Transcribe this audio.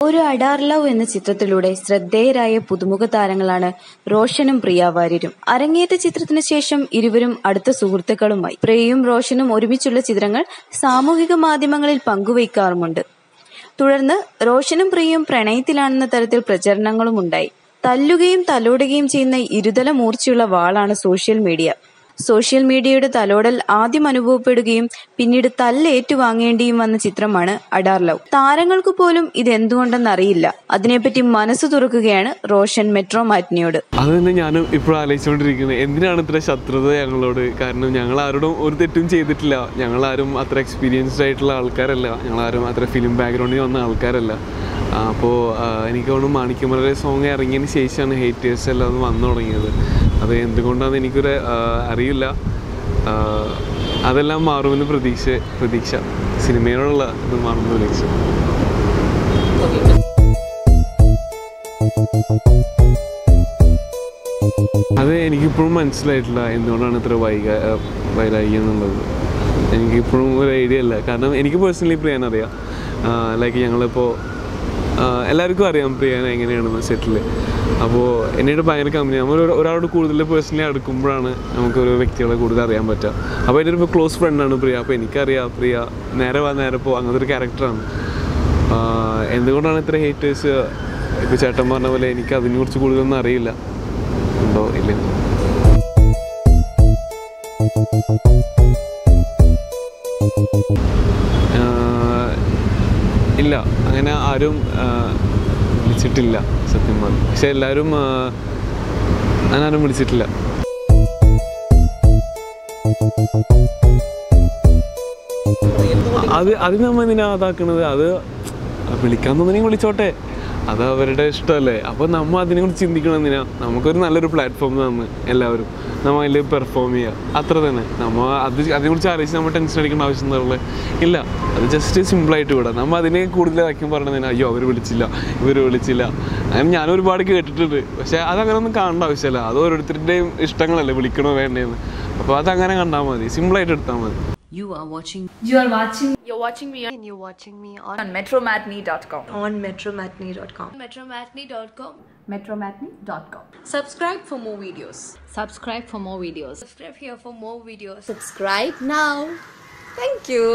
ഒരു അഡാർ ലവ് എന്ന ചിത്രത്തിലൂടെ ശ്രദ്ധേയരായ പുതുമുഖ താരങ്ങളാണ് റോഷനും പ്രിയ വാര്യരും. അരങ്ങേറ്റ ചിത്രത്തിന് ശേഷം ഇരുവരും അടുത്ത സുഹൃത്തുക്കളുമായി. പ്രിയയും റോഷനും ഒരുമിച്ചുള്ള ചിത്രങ്ങൾ സാമൂഹിക മാധ്യമങ്ങളിൽ പങ്കുവയ്ക്കാറുമുണ്ട്. തുടർന്ന് റോഷനും പ്രിയയും പ്രണയത്തിലാണെന്ന തരത്തിൽ പ്രചരണങ്ങളുമുണ്ടായി. തല്ലുകയും തലോടുകയും ചെയ്യുന്ന ഇരുതല മൂർച്ചയുള്ള വാളാണ് സോഷ്യൽ മീഡിയ. സോഷ്യൽ മീഡിയയുടെ തലോടൽ ആദ്യം അനുഭവപ്പെടുകയും പിന്നീട് തല്ലേറ്റുവാങ്ങേണ്ടിയും വന്ന ചിത്രമാണ് അഡാർ ലവ്. താരങ്ങൾക്ക് പോലും ഇതെന്തുകൊണ്ടെന്നറിയില്ല. അതിനെപ്പറ്റി മനസ്സ് തുറക്കുകയാണ് റോഷൻ മെട്രോ മാറ്റിനിയോട്. അത് തന്നെ ഞാനും ഇപ്പോൾ ആലോചിച്ചുകൊണ്ടിരിക്കുന്നത്. എന്തിനാണ് ഇത്ര ശത്രുത ഞങ്ങളോട്? കാരണം ഞങ്ങൾ ആരോടും ഒരു തെറ്റും ചെയ്തിട്ടില്ല. ഞങ്ങളാരും അത്ര എക്സ്പീരിയൻസ്ഡ് ആയിട്ടുള്ള ആൾക്കാരല്ല. ഞങ്ങളാരും അത്ര ഫിലിം ബാക്ക്ഗ്രൗണ്ടിൽ വന്ന ആൾക്കാരല്ല. അപ്പോൾ എനിക്ക് തോന്നുന്നു മാണിക്യമലരെ സോങ് ഇറങ്ങിയതിന് ശേഷമാണ് ഹേറ്റേഴ്സ് എല്ലാം വന്നു തുടങ്ങിയത്. അത് എന്തുകൊണ്ടാണെന്ന് എനിക്കൊരു അറിയില്ല. അതെല്ലാം മാറുമെന്ന് പ്രതീക്ഷ സിനിമയോടുള്ള ഇത് മാറുമെന്ന് പ്രതീക്ഷ. അത് എനിക്കിപ്പോഴും മനസ്സിലായിട്ടില്ല എന്തുകൊണ്ടാണ് ഇത്ര വൈരാഗ്യം എന്നുള്ളത്. എനിക്കിപ്പോഴും ഒരു ഐഡിയ ഇല്ല. കാരണം എനിക്ക് പേഴ്സണലി പ്രിയാനെ അറിയാം. ലൈക്ക് ഞങ്ങളിപ്പോൾ എല്ലാവർക്കും അറിയാം പ്രിയാനെ എങ്ങനെയാണെന്ന് സെറ്റിൽ. അപ്പോൾ എന്നോട് ഭയങ്കര കമ്പനി. നമ്മൾ ഒരാളോട് കൂടുതൽ പേഴ്സണലി അടുക്കുമ്പോഴാണ് നമുക്ക് ഒരു വ്യക്തികളെ കൂടുതൽ അറിയാൻ പറ്റുക. അപ്പോൾ എൻ്റെ ഒരു ക്ലോസ് ഫ്രണ്ടാണ് പ്രിയ. അപ്പോൾ എനിക്കറിയാം പ്രിയ നേരെ പോ അങ്ങനത്തെ ഒരു ക്യാരക്ടറാണ്. എന്തുകൊണ്ടാണ് ഇത്ര ഹേറ്റേഴ്സ്? ഇപ്പോൾ ചേട്ടൻ പറഞ്ഞ പോലെ എനിക്ക് അതിനെക്കുറിച്ച് കൂടുതലൊന്നും അറിയില്ല. ഉണ്ടോ ഇല്ല. ഇല്ല, അങ്ങനെ ആരും വിളിച്ചിട്ടില്ല സത്യം പറഞ്ഞു. പക്ഷെ എല്ലാവരും അങ്ങനാരും വിളിച്ചിട്ടില്ല. അത് നമ്മൾ എന്തിനാ അതാക്കണത്? അത് വിളിക്കാൻ തോന്നുന്നെങ്കിൽ വിളിച്ചോട്ടെ, അത് അവരുടെ ഇഷ്ടമല്ലേ. അപ്പോൾ നമ്മൾ അതിനെക്കുറിച്ച് ചിന്തിക്കണം. എന്തിനാ? നമുക്കൊരു നല്ലൊരു പ്ലാറ്റ്ഫോം തന്ന് എല്ലാവരും നമ്മൾ അതിൽ പെർഫോം ചെയ്യുക, അത്ര തന്നെ. നമ്മൾ അതിനെക്കുറിച്ച് ആലോചിച്ച് നമ്മൾ ടെൻഷൻ അടിക്കേണ്ട ആവശ്യം എന്താ? ഇല്ല, അത് ജസ്റ്റ് സിമ്പിളായിട്ട് വിടാം. നമ്മൾ അതിനെ കൂടുതലായിരിക്കും പറഞ്ഞതിന് അയ്യോ അവർ വിളിച്ചില്ല, ഇവർ വിളിച്ചില്ല. അങ്ങനെ ഞാൻ ഒരുപാട് കേട്ടിട്ടുണ്ട്. പക്ഷേ അതങ്ങനെ ഒന്നും കാണേണ്ട ആവശ്യമില്ല. അത് ഓരോരുത്തരുടെയും ഇഷ്ടങ്ങളല്ലേ വിളിക്കണോ വേണ്ടേന്ന്. അപ്പോൾ അതങ്ങനെ കണ്ടാൽ മതി, സിമ്പിളായിട്ട് എടുത്താൽ മതി. You're watching me on metromatney.com. metromatney.com. Subscribe for more videos. Subscribe here for more videos. Subscribe here for more videos. Subscribe now. Thank you.